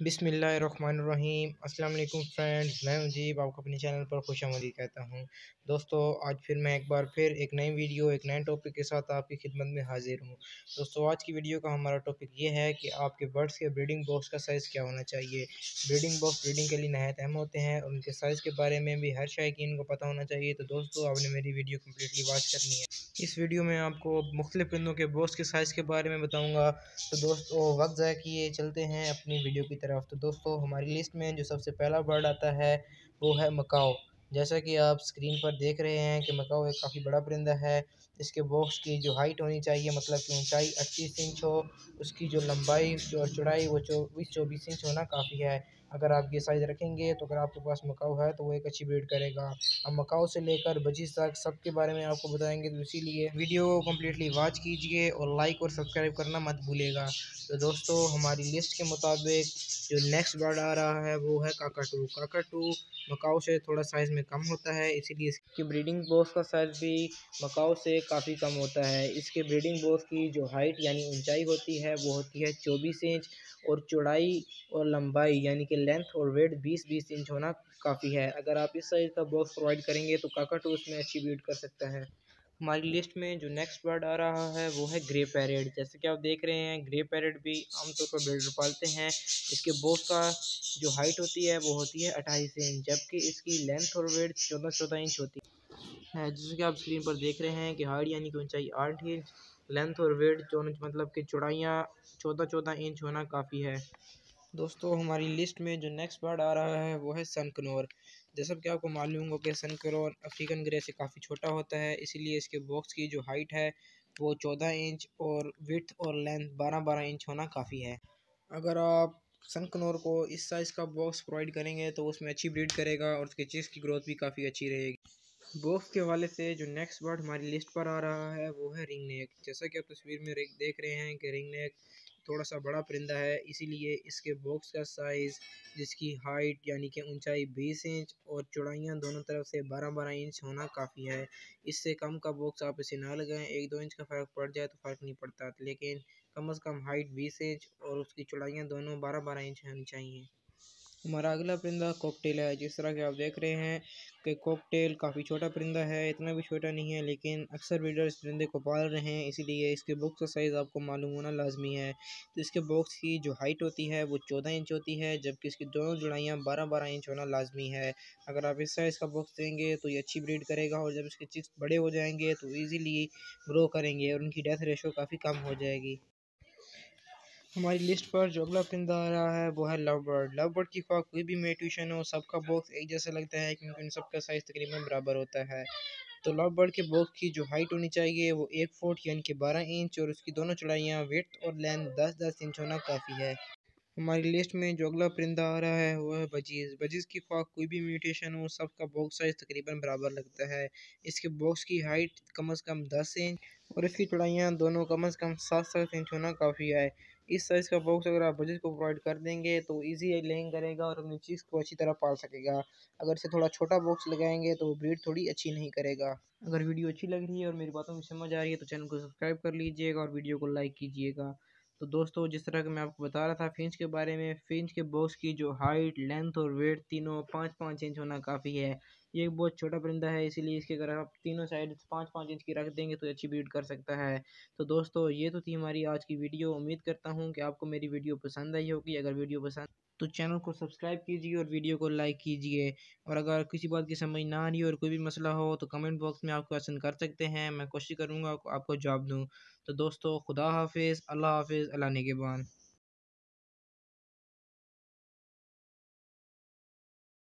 बिस्मिल्लाहिर्रहमानिर्रहीम। अस्सलाम वालेकुम फ्रेंड्स, मैं मुजीब आपको अपने चैनल पर खुशामदीद कहता हूं। दोस्तों, आज फिर मैं एक बार फिर एक नई वीडियो एक नए टॉपिक के साथ आपकी खिदमत में हाजिर हूं। दोस्तों, आज की वीडियो का हमारा टॉपिक ये है कि आपके बर्ड्स के ब्रीडिंग बॉक्स का साइज़ क्या होना चाहिए। ब्रीडिंग बॉक्स ब्रीडिंग के लिए नहायत अहम होते हैं और उनके साइज़ के बारे में भी हर शौकीन को पता होना चाहिए। तो दोस्तों, आपने मेरी वीडियो कम्प्लीटली वॉच करनी है। इस वीडियो में आपको मुख्तलिफ परिंदों के बॉक्स के साइज़ के बारे में बताऊँगा। तो दोस्तों, वक्त ज़ाया किए चलते हैं अपनी वीडियो की तरफ। तो दोस्तों, हमारी लिस्ट में जो सबसे पहला बर्ड आता है वो है मकाओ। जैसा कि आप स्क्रीन पर देख रहे हैं कि मकाओ एक काफ़ी बड़ा परिंदा है। इसके बॉक्स की जो हाइट होनी चाहिए, मतलब कि ऊंचाई 38 इंच हो, उसकी जो लंबाई और चौड़ाई वो 24 इंच होना काफ़ी है। अगर आप ये साइज़ रखेंगे तो अगर आपके पास मकाओ है तो वो एक अच्छी ब्रीड करेगा। हम मकाओ से लेकर बजीज तक सबके बारे में आपको बताएंगे, तो इसीलिए वीडियो को कम्प्लीटली वॉच कीजिए और लाइक और सब्सक्राइब करना मत भूलिएगा। तो दोस्तों, हमारी लिस्ट के मुताबिक जो नेक्स्ट बर्ड आ रहा है वो है काकाटू। काकाटू मकाओ से थोड़ा साइज़ में कम होता है, इसीलिए इसकी ब्रीडिंग बॉक्स का साइज़ भी मकाओ से काफ़ी कम होता है। इसके ब्रीडिंग बॉक्स की जो हाइट यानी ऊंचाई होती है वो होती है 24 इंच और चौड़ाई और लंबाई यानी कि लेंथ और वेट 20-20 इंच होना काफ़ी है। अगर आप इस साइज़ का बॉक्स प्रोवाइड करेंगे तो काकाटू उसमें अच्छी ब्रीड कर सकता है। हमारी लिस्ट में जो नेक्स्ट बर्ड आ रहा है वो है ग्रे पैरेट। जैसे कि आप देख रहे हैं, ग्रे पैरेट भी आमतौर पर ब्रीडर पालते हैं। इसके बॉक्स का जो हाइट होती है वो होती है 28 इंच, जबकि इसकी लेंथ और वेट 14-14 इंच होती है। जैसे कि आप स्क्रीन पर देख रहे हैं कि हाइट यानी कि ऊंचाई 8 इंच, लेंथ और वेट 4 इंच, मतलब कि चौड़ाइयाँ 14-14 इंच होना काफ़ी है। दोस्तों, हमारी लिस्ट में जो नेक्स्ट बर्ड आ रहा है वो है सनकनोर। जैसा कि आपको मालूम हो कि सनकनोर अफ्रीकन ग्रे से काफ़ी छोटा होता है, इसीलिए इसके बॉक्स की जो हाइट है वो 14 इंच और विड्थ और लेंथ 12-12 इंच होना काफ़ी है। अगर आप सनकनोर को इस साइज़ का बॉक्स प्रोवाइड करेंगे तो उसमें अच्छी ब्रीड करेगा और उसके चीज़ की ग्रोथ भी काफ़ी अच्छी रहेगी। बॉक्स के हवाले से जो नेक्स्ट बर्ड हमारी लिस्ट पर आ रहा है वो है रिंग नेक। जैसा कि आप तस्वीर में देख रहे हैं कि रिंग नेक थोड़ा सा बड़ा परिंदा है, इसीलिए इसके बॉक्स का साइज़, जिसकी हाइट यानी कि ऊंचाई 20 इंच और चौड़ाइयाँ दोनों तरफ से 12-12 इंच होना काफ़ी है। इससे कम का बॉक्स आप इसे ना लगाएं, 1-2 इंच का फ़र्क पड़ जाए तो फ़र्क नहीं पड़ता, लेकिन कम से कम हाइट 20 इंच और उसकी चौड़ाइयाँ दोनों 12-12 इंच होनी चाहिए। हमारा अगला परिंदा कॉकटेल है। जिस तरह के आप देख रहे हैं कि कॉकटेल काफ़ी छोटा परिंदा है, इतना भी छोटा नहीं है, लेकिन अक्सर ब्रीडर इस परिंदे को पाल रहे हैं, इसीलिए इसके बॉक्स का साइज़ आपको मालूम होना लाजमी है। तो इसके बॉक्स की जो हाइट होती है वो 14 इंच होती है, जबकि इसकी दोनों जुड़ाइयाँ 12-12 इंच होना लाजमी है। अगर आप इस साइज़ का बॉक्स देंगे तो ये अच्छी ब्रीड करेगा और जब इसके चिक्स बड़े हो जाएंगे तो ईज़िली ग्रो करेंगे और उनकी डेथ रेशो काफ़ी कम हो जाएगी। हमारी लिस्ट पर जो अगला परिंदा आ रहा है वो है लव बर्ड। लव बर्ड की ख्वाह कोई भी म्यूटेशन हो, सबका बॉक्स एक जैसा लगता है क्योंकि इन सबका साइज़ तकरीबन बराबर होता है। तो लव बर्ड के बॉक्स की जो हाइट होनी चाहिए वो 1 फुट यानी कि 12 इंच और उसकी दोनों चौड़ाइयाँ, विड्थ और लेंथ 10-10 इंच होना काफ़ी है। हमारी लिस्ट में जो अगला परिंदा आ रहा है वो है बजीज़। बजीज़ की ख्वाह कोई भी म्यूटेशन हो, सबका बॉक्स साइज़ तकरीबन बराबर लगता है। इसके बॉक्स की हाइट कम से कम 10 इंच और इसकी चौड़ाइयाँ दोनों कम से कम 7-7 इंच होना काफ़ी है। इस साइज़ का बॉक्स अगर आप बजीज़ को प्रोवाइड कर देंगे तो ईज़ी एग लेइंग करेगा और अपनी चीज़ को अच्छी तरह पाल सकेगा। अगर इसे थोड़ा छोटा बॉक्स लगाएंगे तो ब्रीड थोड़ी अच्छी नहीं करेगा। अगर वीडियो अच्छी लग रही है और मेरी बातों में समझ आ रही है तो चैनल को सब्सक्राइब कर लीजिएगा और वीडियो को लाइक कीजिएगा। तो दोस्तों, जिस तरह कि मैं आपको बता रहा था फिंच के बारे में, फिंच के बॉक्स की जो हाइट, लेंथ और वेट तीनों 5-5 इंच होना काफ़ी है। ये एक बहुत छोटा परिंदा है, इसीलिए इसके अगर आप तीनों साइड 5-5 इंच की रख देंगे तो अच्छी ब्रीड कर सकता है। तो दोस्तों, ये तो थी हमारी आज की वीडियो। उम्मीद करता हूँ कि आपको मेरी वीडियो पसंद आई होगी। अगर वीडियो पसंद तो चैनल को सब्सक्राइब कीजिए और वीडियो को लाइक कीजिए। और अगर किसी बात की समझ ना आ रही हो और कोई भी मसला हो तो कमेंट बॉक्स में आप क्वेश्चन कर सकते हैं, मैं कोशिश करूँगा आपको जवाब दूँ। तो दोस्तों, खुदा हाफिज़, अल्लाह हाफिज़, अल्लाह निगहबान।